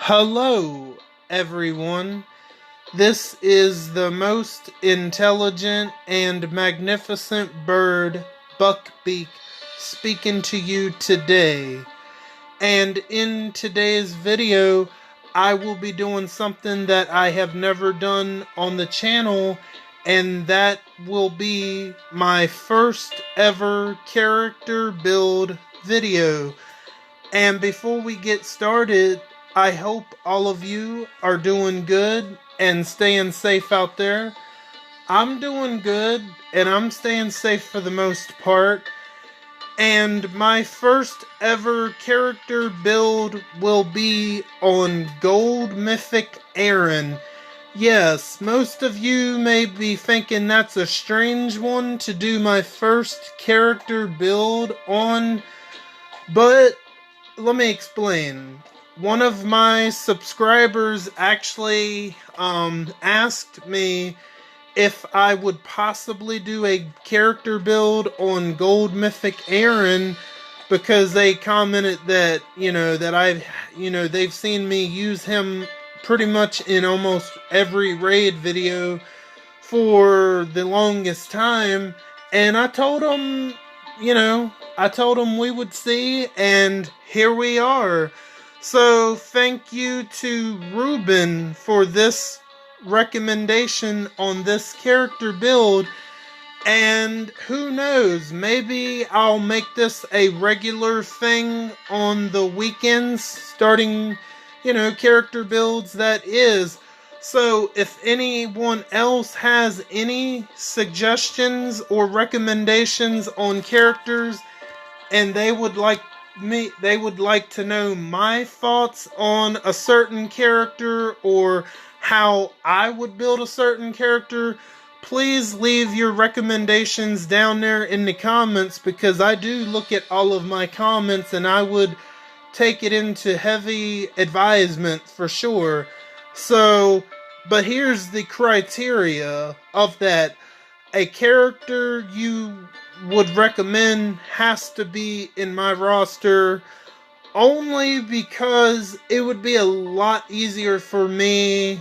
Hello, everyone. This is the most intelligent and magnificent bird, Buckbeak, speaking to you today. And in today's video, I will be doing something that I have never done on the channel, and that will be my first ever character build video. And before we get started, I hope all of you are doing good and staying safe out there. I'm doing good and I'm staying safe for the most part. And my first ever character build will be on Gold Mythic Aaron. Yes, most of you may be thinking that's a strange one to do my first character build on, but let me explain. One of my subscribers actually asked me if I would possibly do a character build on Gold Mythic Aaron, because they commented that, they've seen me use him pretty much in almost every raid video for the longest time. And I told them, we would see, and here we are. So thank you to Ruben for this recommendation on this character build. And who knows, maybe I'll make this a regular thing on the weekends, starting, character builds that is. So if anyone else has any suggestions or recommendations on characters, and they would like to know my thoughts on a certain character or how I would build a certain character, please leave your recommendations down there in the comments, because I do look at all of my comments and I would take it into heavy advisement for sure. So, but here's the criteria of that. A character you would recommend has to be in my roster, only because it would be a lot easier for me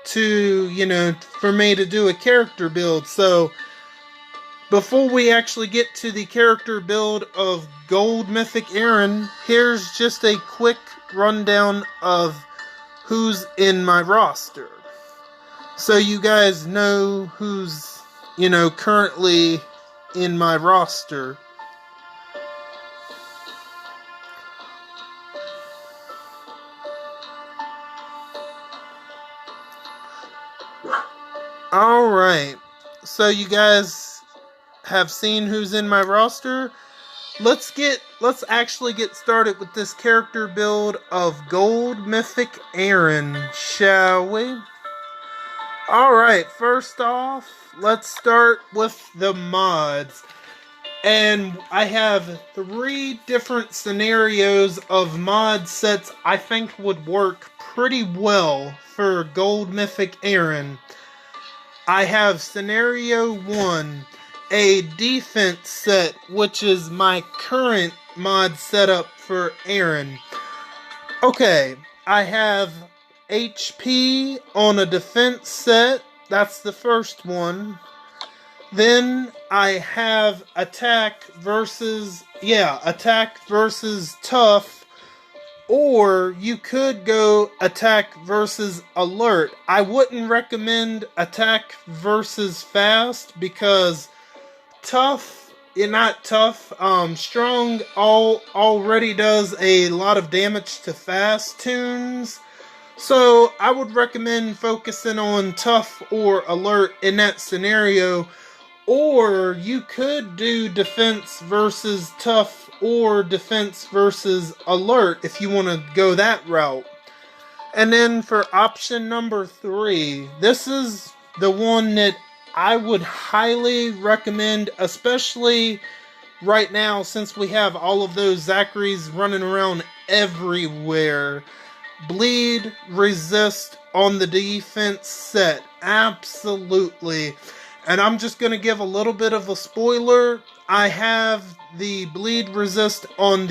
to, do a character build. So, before we actually get to the character build of Gold Mythic Aaron, here's just a quick rundown of who's in my roster, so you guys know who's, currently in my roster. Alright, so you guys have seen who's in my roster. Let's actually get started with this character build of Gold Mythic Aaron, shall we? Alright, first off, let's start with the mods. And I have 3 different scenarios of mod sets I think would work pretty well for Gold Mythic Aaron. I have scenario 1, a defense set, which is my current mod setup for Aaron. Okay, I have HP on a defense set. That's the first one. Then I have attack versus tough, or you could go attack versus alert. I wouldn't recommend attack versus fast, because strong already does a lot of damage to fast tunes. So I would recommend focusing on tough or alert in that scenario. Or you could do defense versus tough or defense versus alert if you want to go that route. And then for option number 3, this is the one that I would highly recommend, especially right now since we have all of those Zacharys running around everywhere. Bleed resist on the defense set, absolutely. And I'm just going to give a little bit of a spoiler. I have the bleed resist on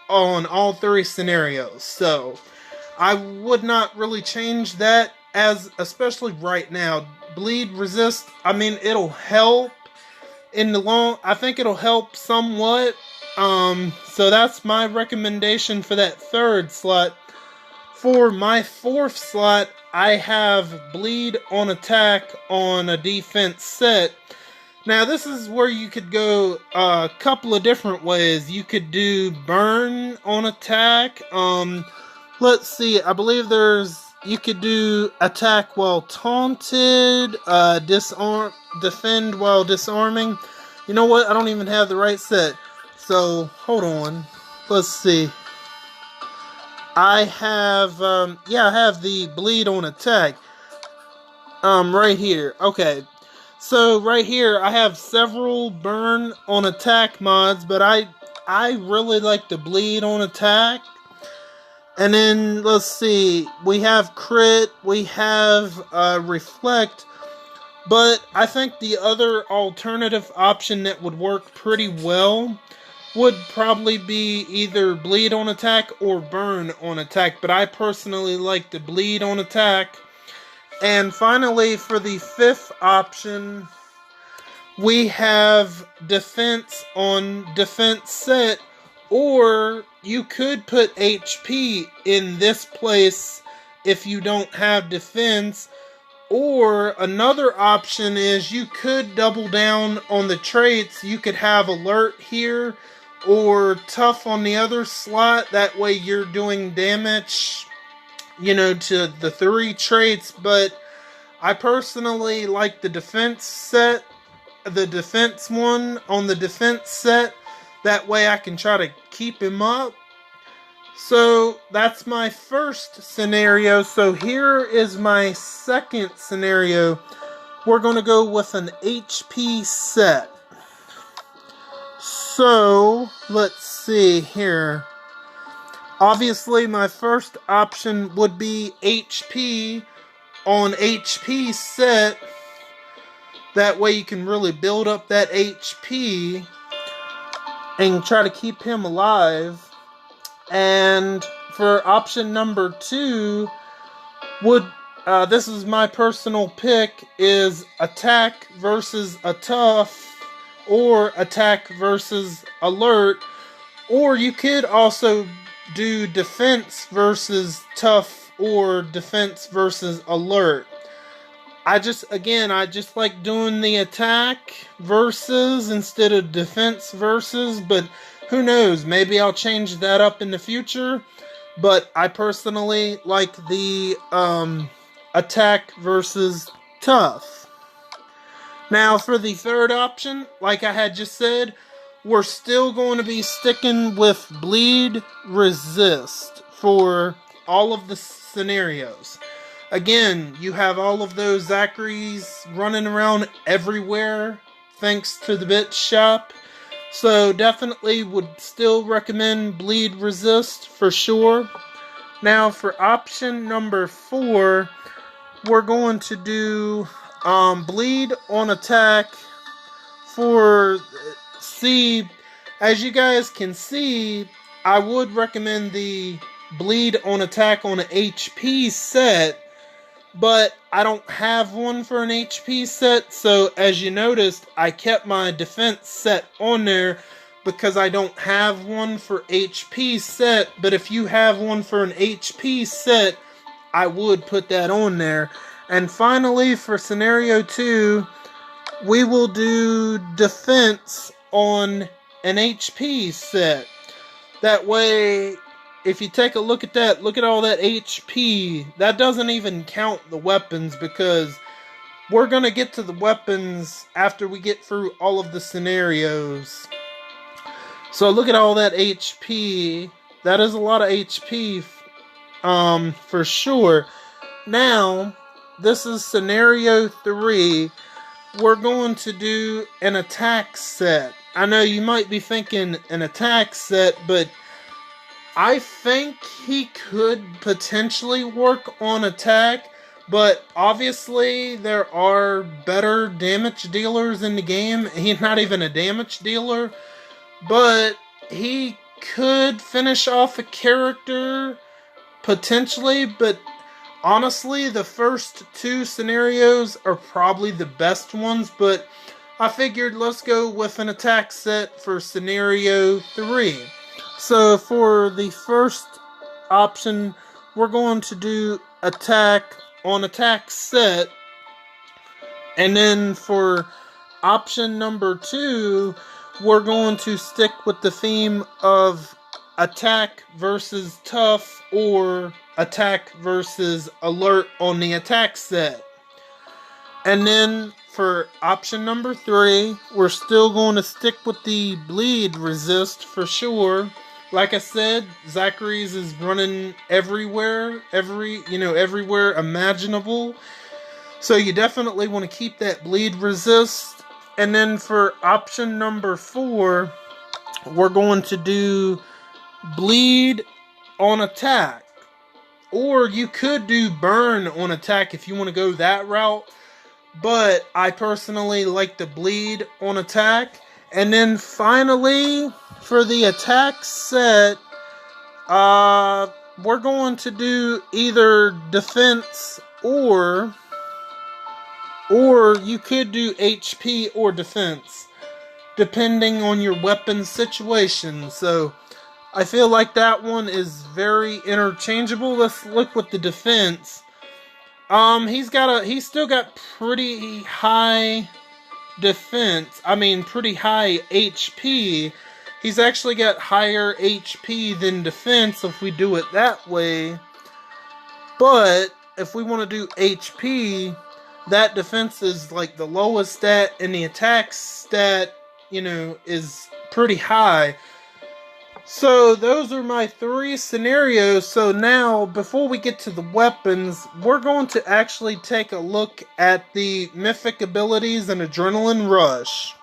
all 3 scenarios. So, I would not really change that, as especially right now. Bleed resist, I mean, it'll help in the long, I think it'll help somewhat. So that's my recommendation for that third slot. For my fourth slot, I have bleed on attack on a defense set. Now, this is where you could go a couple of different ways. You could do burn on attack. Let's see. I believe you could do attack while taunted, defend while disarming. You know what? I don't even have the right set. So, hold on. Let's see. I have, I have the bleed on attack. Right here. Okay. So right here, I have several burn on attack mods, but I really like the bleed on attack. And then let's see, we have crit, we have reflect, but I think the other alternative option that would work pretty well would probably be either bleed on attack or burn on attack. But I personally like the bleed on attack. And finally, for the fifth option, we have defense on defense set, or you could put HP in this place if you don't have defense. Or another option is you could double down on the traits. You could have alert here or tough on the other slot. That way you're doing damage, to the 3 traits. But I personally like the defense set, the defense one on the defense set. That way I can try to keep him up. So that's my first scenario. So here is my second scenario. We're going to go with an HP set. So let's see here. Obviously, my first option would be HP on HP set. That way you can really build up that HP and try to keep him alive. And for option number 2, this is my personal pick, is attack versus a tough, or attack versus alert. Or you could also do defense versus tough, or defense versus alert. I just like doing the attack versus instead of defense versus, but who knows, maybe I'll change that up in the future. But I personally like the attack versus tough. Now for the third option, like I had just said, we're still going to be sticking with bleed resist for all of the scenarios. Again, you have all of those Zachary's running around everywhere thanks to the bit shop. So definitely would still recommend bleed resist for sure. Now for option number 4, we're going to do bleed on attack for C. As you guys can see, I would recommend the bleed on attack on an HP set, but I don't have one for an HP set, so as you noticed, I kept my defense set on there because I don't have one for HP set. But if you have one for an HP set, I would put that on there. And finally, for scenario 2, we will do defense on an HP set. That way, if you take a look at that, look at all that HP. That doesn't even count the weapons, because we're going to get to the weapons after we get through all of the scenarios. So look at all that HP. That is a lot of HP, for sure. Now, this is scenario 3. We're going to do an attack set. I know you might be thinking an attack set, but I think he could potentially work on attack, but obviously there are better damage dealers in the game. He's not even a damage dealer, but he could finish off a character Potentially, but honestly, the first two scenarios are probably the best ones, but I figured let's go with an attack set for scenario 3. So for the first option, we're going to do attack on attack set, and then for option number 2, we're going to stick with the theme of attack versus tough or attack versus alert on the attack set. And then for option number 3, we're still going to stick with the bleed resist for sure. Like I said, Zachary's is running everywhere, everywhere imaginable. So you definitely want to keep that bleed resist. And then for option number 4, we're going to do bleed on attack. Or you could do burn on attack if you want to go that route. But I personally like the bleed on attack. And then finally, for the attack set, we're going to do either defense or you could do HP or defense, depending on your weapon situation. So I feel like that one is very interchangeable. Let's look with the defense. He's still got pretty high defense. Pretty high HP. He's actually got higher HP than defense if we do it that way. But if we want to do HP, that defense is like the lowest stat, and the attack stat, is pretty high. So those are my 3 scenarios. So now, before we get to the weapons, we're going to actually take a look at the Mythic Abilities and Adrenaline Rush.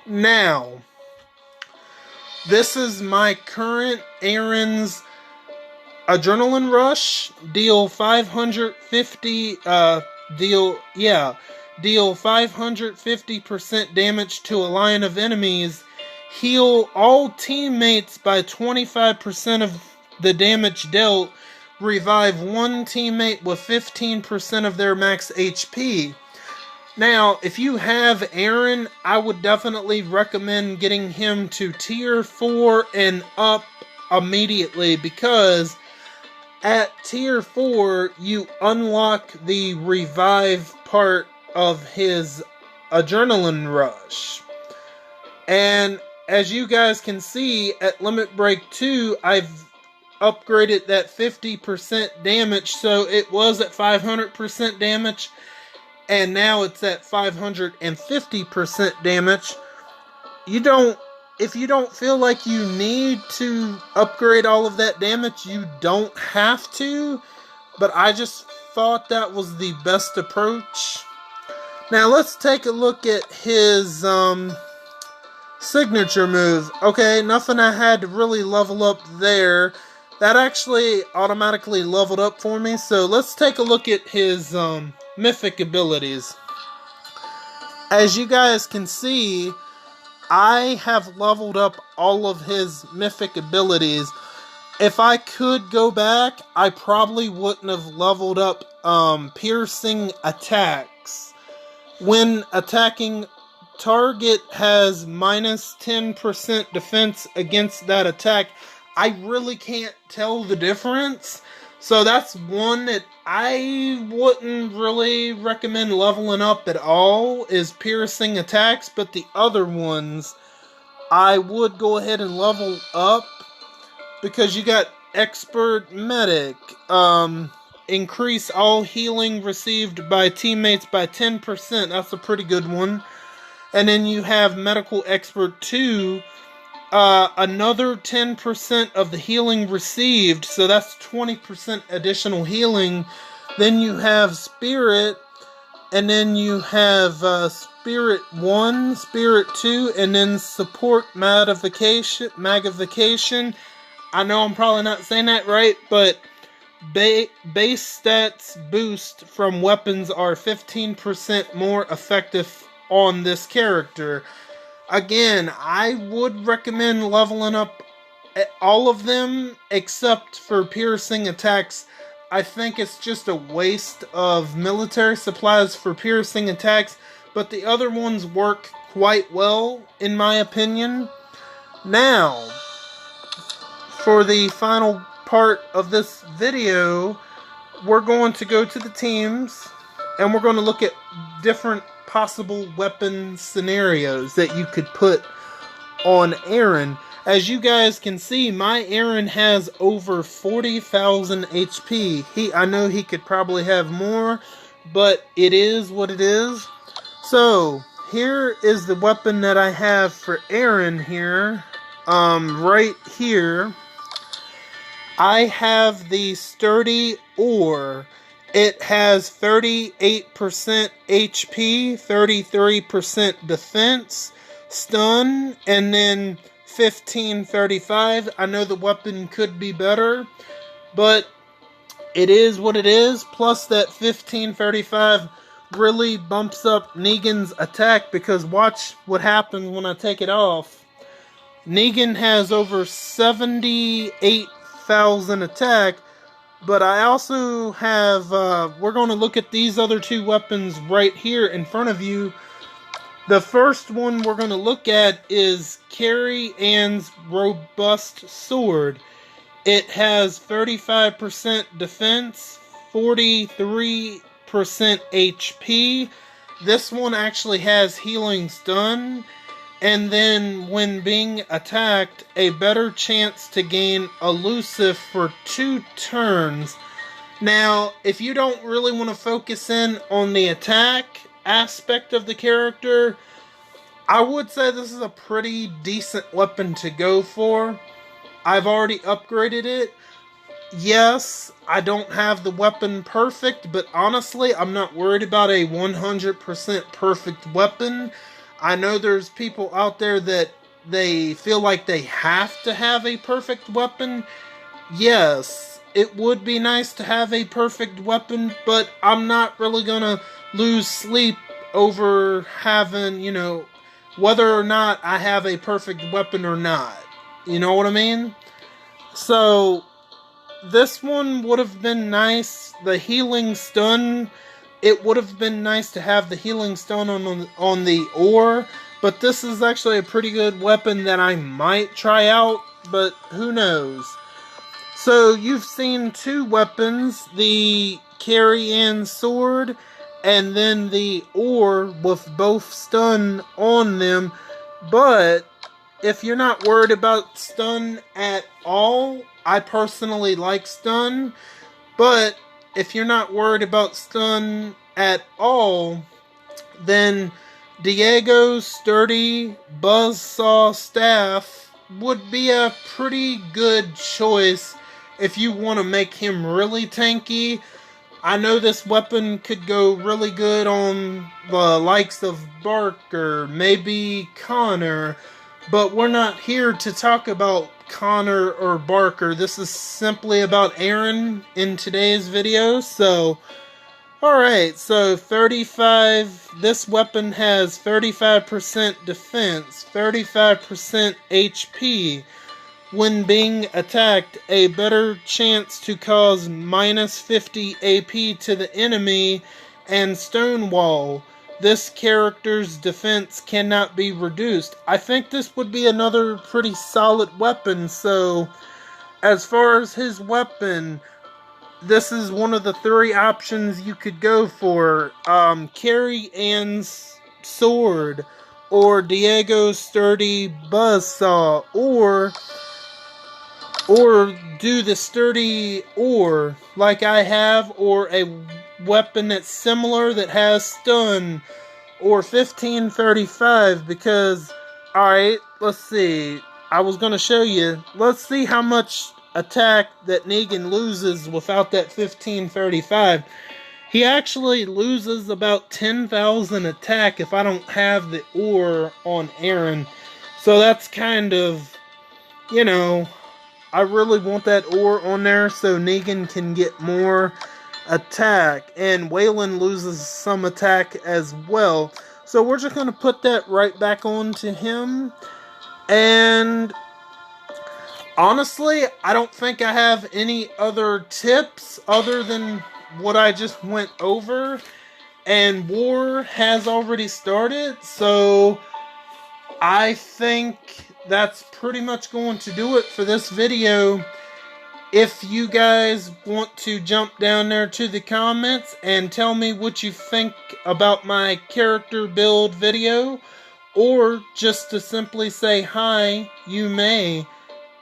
Now, this is my current Aaron's Adrenaline Rush. Deal 550% damage to a line of enemies. Heal all teammates by 25% of the damage dealt. Revive one teammate with 15% of their max HP. Now, if you have Aaron, I would definitely recommend getting him to tier 4 and up immediately, because at tier 4, you unlock the revive part of his Adrenaline Rush. And as you guys can see, at Limit Break 2, I've upgraded that 50% damage, so it was at 500% damage, and now it's at 550% damage. If you don't feel like you need to upgrade all of that damage, you don't have to, but I just thought that was the best approach. Now let's take a look at his signature move. Okay, nothing I had to really level up there. That actually automatically leveled up for me. So let's take a look at his Mythic Abilities. As you guys can see, I have leveled up all of his Mythic Abilities. If I could go back, I probably wouldn't have leveled up piercing attacks. When attacking, target has minus 10% defense against that attack. I really can't tell the difference. So that's one that I wouldn't really recommend leveling up at all, is piercing attacks. But the other ones, I would go ahead and level up, because you got Expert Medic, increase all healing received by teammates by 10%. That's a pretty good one. And then you have Medical Expert 2, another 10% of the healing received, so that's 20% additional healing. Then you have Spirit, and then you have Spirit 1, Spirit 2, and then Support Magnification. I know I'm probably not saying that right, but base stats boost from weapons are 15% more effective on this character. Again, I would recommend leveling up all of them except for piercing attacks. I think it's just a waste of military supplies for piercing attacks, but the other ones work quite well, in my opinion. Now, for the final part of this video, we're going to go to the teams, and we're going to look at different possible weapon scenarios that you could put on Aaron. As you guys can see, my Aaron has over 40,000 HP. I know he could probably have more, but it is what it is. So, here is the weapon that I have for Aaron here. Right here, I have the Sturdy Ore. It has 38% HP, 33% defense, stun, and then 1535. I know the weapon could be better, but it is what it is. Plus that 1535 really bumps up Negan's attack, because watch what happens when I take it off. Negan has over 78,000 attack, but I also have, we're going to look at these other two weapons right here in front of you. The first one we're going to look at is Carrie Ann's Robust Sword. It has 35% defense, 43% HP. This one actually has healing stun, and then when being attacked, a better chance to gain elusive for 2 turns. Now, if you don't really want to focus in on the attack aspect of the character, I would say this is a pretty decent weapon to go for. I've already upgraded it. Yes, I don't have the weapon perfect, but honestly, I'm not worried about a 100% perfect weapon. I know there's people out there that they feel like they have to have a perfect weapon. Yes, it would be nice to have a perfect weapon, but I'm not really gonna lose sleep over having, whether or not I have a perfect weapon or not. You know what I mean? So, this one would have been nice. The healing stun, it would have been nice to have the healing stun on the ore, but this is actually a pretty good weapon that I might try out, but who knows. So, you've seen 2 weapons, the Carrie Ann sword, and then the ore with both stun on them. But if you're not worried about stun at all, I personally like stun. But if you're not worried about stun at all, then Diego's Sturdy Buzzsaw Staff would be a pretty good choice if you want to make him really tanky. I know this weapon could go really good on the likes of Barker, maybe Connor, but we're not here to talk about Connor or Barker. This is simply about Aaron in today's video. So, alright, so 35, this weapon has 35% defense, 35% HP. When being attacked, a better chance to cause minus 50 AP to the enemy, and Stonewall. This character's defense cannot be reduced. I think this would be another pretty solid weapon. So, as far as his weapon, this is one of the 3 options you could go for. Carrie Ann's sword, or Diego's Sturdy Buzzsaw, or do the Sturdy Ore like I have, or a weapon that's similar that has stun, or 1535, because, alright, let's see, I was going to show you, let's see how much attack that Negan loses without that 1535. He actually loses about 10,000 attack if I don't have the ore on Aaron. So that's kind of, I really want that ore on there so Negan can get more attack. And Waylon loses some attack as well. So we're just going to put that right back on to him. And Honestly, I don't think I have any other tips other than what I just went over. And war has already started, so I think that's pretty much going to do it for this video. If you guys want to jump down there to the comments and tell me what you think about my character build video, or just to simply say hi, you may.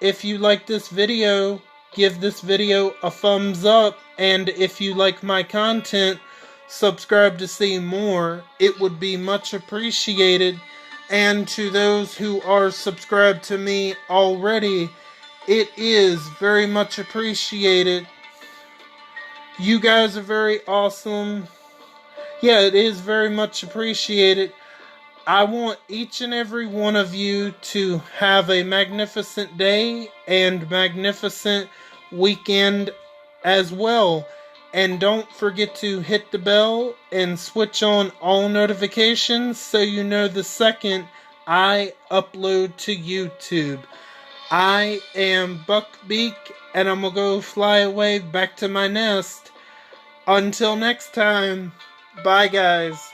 If you like this video, give this video a thumbs up, and if you like my content, subscribe to see more. It would be much appreciated. And to those who are subscribed to me already, it is very much appreciated. You guys are very awesome. Yeah, it is very much appreciated. I want each and every one of you to have a magnificent day and magnificent weekend as well. And don't forget to hit the bell and switch on all notifications so you know the second I upload to YouTube. I am Buckbeak, and I'm gonna go fly away back to my nest. Until next time, bye guys.